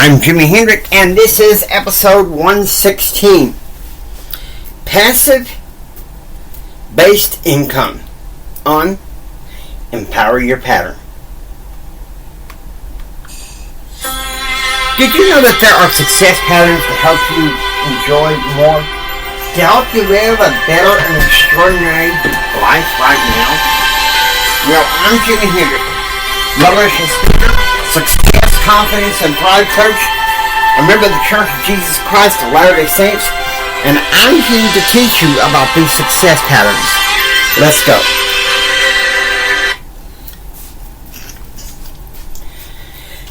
I'm Jimi Hendrick, and this is episode 116. Passive-based income on Empower Your Pattern. Did you know that there are success patterns to help you enjoy more, to help you live a better and extraordinary life right now? Well, I'm Jimi Hendrick, motivational speaker, success, confidence, and pride coach, a member of the Church of Jesus Christ of Latter-day Saints, and I'm here to teach you about these success patterns. Let's go.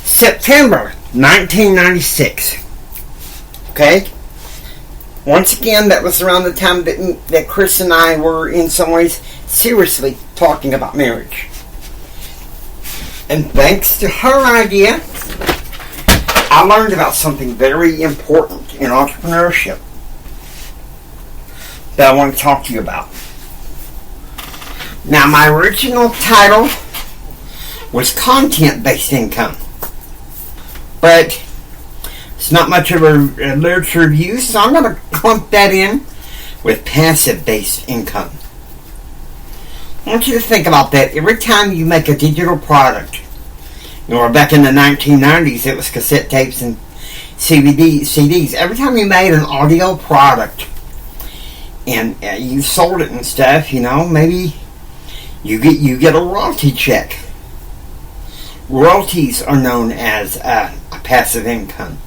September 1996. Okay? Once again, that was around the time that Kris and I were in some ways seriously talking about marriage. And thanks to her idea, I learned about something very important in entrepreneurship that I want to talk to you about. Now, my original title was Content-Based Income, but it's not much of a literature review, so I'm going to clump that in with Passive-Based Income. I want you to think about that. Every time you make a digital product, back in the 1990s, it was cassette tapes and CDs. Every time you made an audio product and you sold it and stuff, maybe you get a royalty check. Royalties are known as a passive income.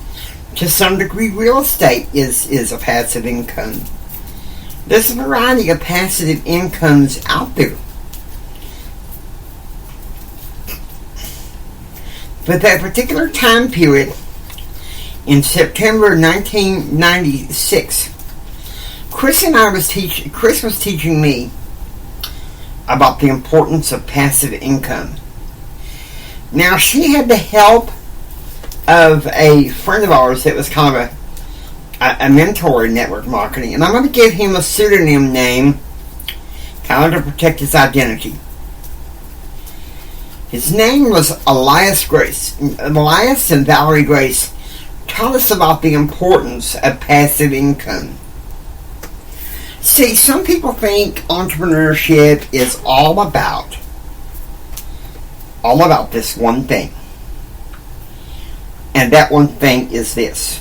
To some degree, real estate is a passive income. There's a variety of passive incomes out there. But that particular time period, in September 1996, Kris was teaching me about the importance of passive income. Now, she had the help of a friend of ours that was kind of a mentor in network marketing, and I'm going to give him a pseudonym name, kind of to protect his identity. His name was Elias Grace. Elias and Valerie Grace taught us about the importance of passive income. See, some people think entrepreneurship is all about this one thing. And that one thing is this.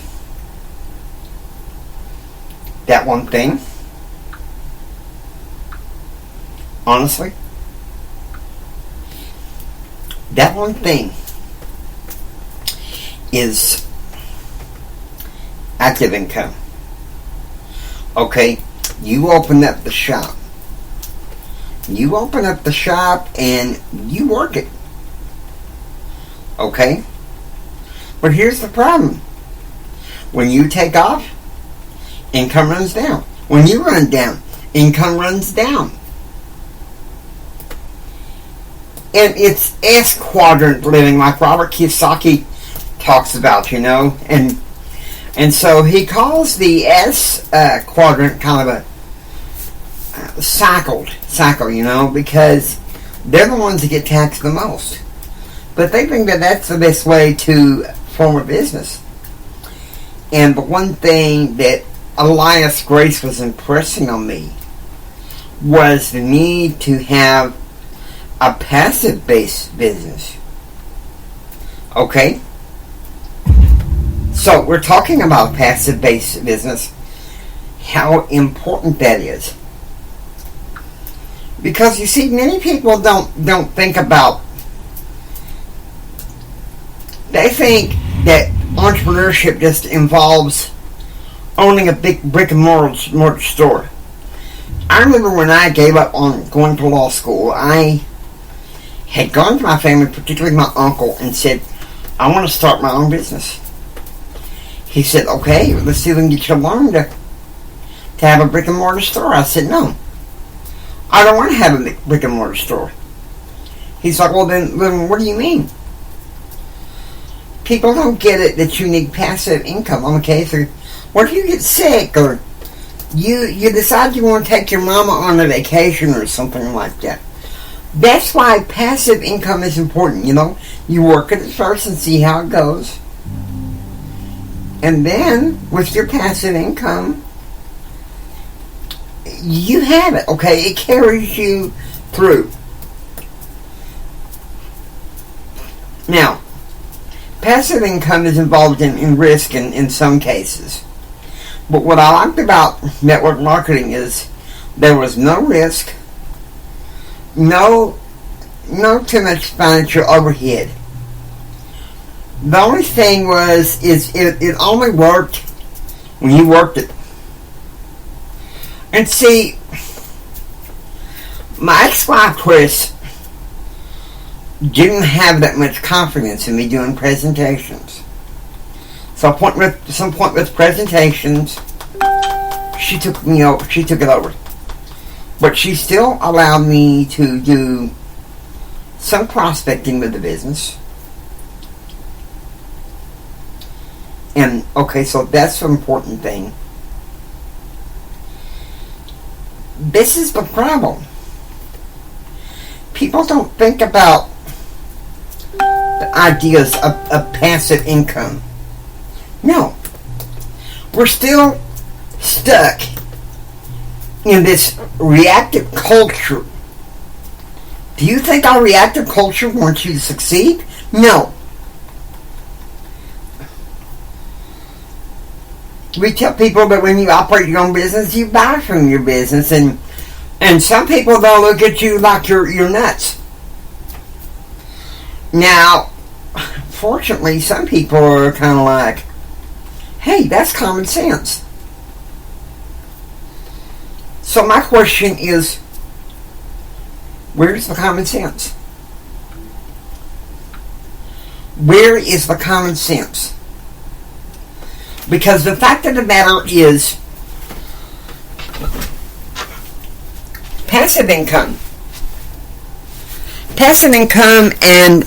That one thing, honestly, that one thing is active income. Okay, you open up the shop. You open up the shop and you work it. Okay? But here's the problem. When you take off, income runs down. When you run down, income runs down. And it's S-quadrant living, like Robert Kiyosaki talks about, And so he calls the S-quadrant kind of a cycle, because they're the ones that get taxed the most. But they think that that's the best way to form a business. And the one thing that Elias Grace was impressing on me was the need to have a passive-based business. Okay? So, we're talking about passive-based business, how important that is. Because, you see, many people don't think about. They think that entrepreneurship just involves owning a big brick-and-mortar store. I remember when I gave up on going to law school, I had gone to my family, particularly my uncle, and said, I want to start my own business. He said, okay, let's see if we can get you a loan to have a brick-and-mortar store. I said, no, I don't want to have a brick-and-mortar store. He's like, well, then what do you mean? People don't get it that you need passive income. Okay, so what if you get sick or you decide you want to take your mama on a vacation or something like that? That's why passive income is important, You work at it first and see how it goes. And then, with your passive income, you have it, okay? It carries you through. Now, passive income is involved in risk in some cases. But what I liked about network marketing is there was no risk, no too much financial overhead. The only thing it only worked when you worked it. And see, my ex-wife, Kris, didn't have that much confidence in me doing presentations. So at some point with presentations, she took it over. But she still allowed me to do some prospecting with the business. And, okay, so that's the important thing. This is the problem. People don't think about the ideas of passive income. No. We're still stuck in this reactive culture. Do you think our reactive culture wants you to succeed? No. We tell people that when you operate your own business, you buy from your business, and some people they'll look at you like you're nuts. Now, fortunately, some people are kind of like, hey, that's common sense. So my question is, where's the common sense? Where is the common sense? Because the fact of the matter is, passive income and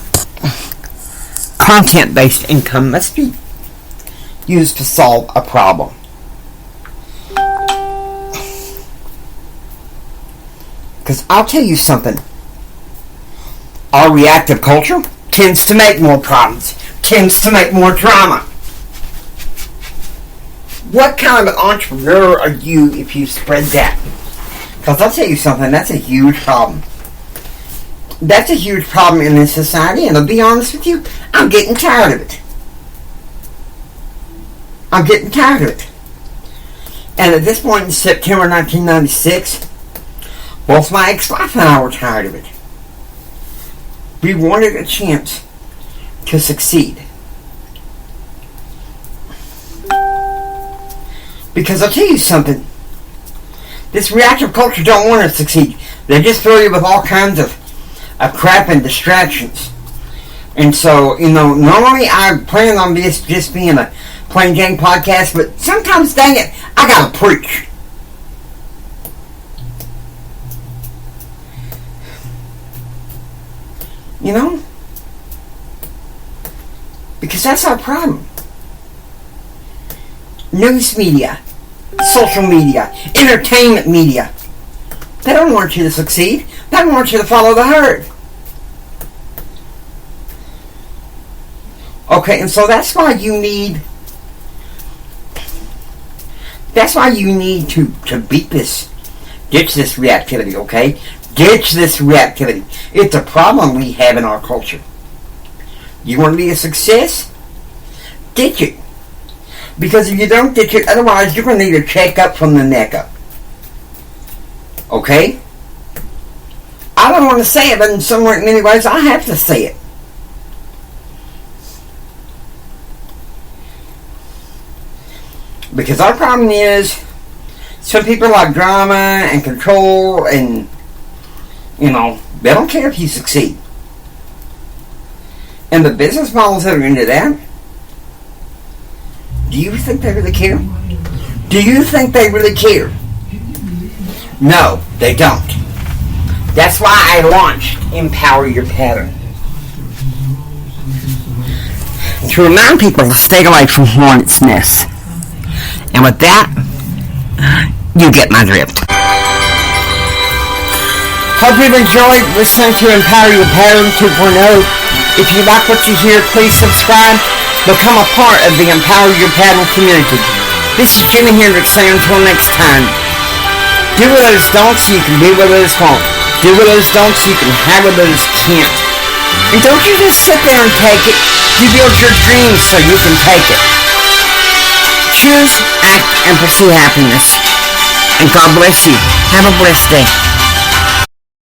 content-based income must be used to solve a problem. Because I'll tell you something, our reactive culture tends to make more problems, tends to make more drama. What kind of an entrepreneur are you if you spread that? Because I'll tell you something, that's a huge problem. That's a huge problem in this society, and I'll be honest with you, I'm getting tired of it. I'm getting tired of it. And at this point in September 1996, both my ex-wife and I were tired of it. We wanted a chance to succeed. Because I'll tell you something, this reactive culture don't want to succeed. They just throw you with all kinds of crap and distractions. And so, normally I plan on this just being a plain Jane podcast, but sometimes, dang it, I gotta preach. Because that's our problem. News media, social media, entertainment media, they don't want you to succeed. They don't want you to follow the herd. Okay, and so that's why you need to beat this, ditch this reactivity, okay? Ditch this reactivity. It's a problem we have in our culture. You want to be a success? Ditch it. Because if you don't ditch it, otherwise you're going to need a checkup from the neck up. Okay? I don't want to say it, but in some many ways I have to say it. Because our problem is, some people like drama and control and, they don't care if you succeed. And the business models that are into that, do you think they really care? Do you think they really care? No, they don't. That's why I launched Empower Your Pattern. To remind people to stay away from hornet's nests. And with that, you get my drift. Hope you've enjoyed listening to Empower Your Pattern 2.0. If you like what you hear, please subscribe. Become a part of the Empower Your Paddle community. This is Jimi Hendrix saying until next time. Do what others don't so you can be what others won't. Do what others don't so you can have what others can't. And don't you just sit there and take it. You build your dreams so you can take it. Choose, act, and pursue happiness. And God bless you. Have a blessed day.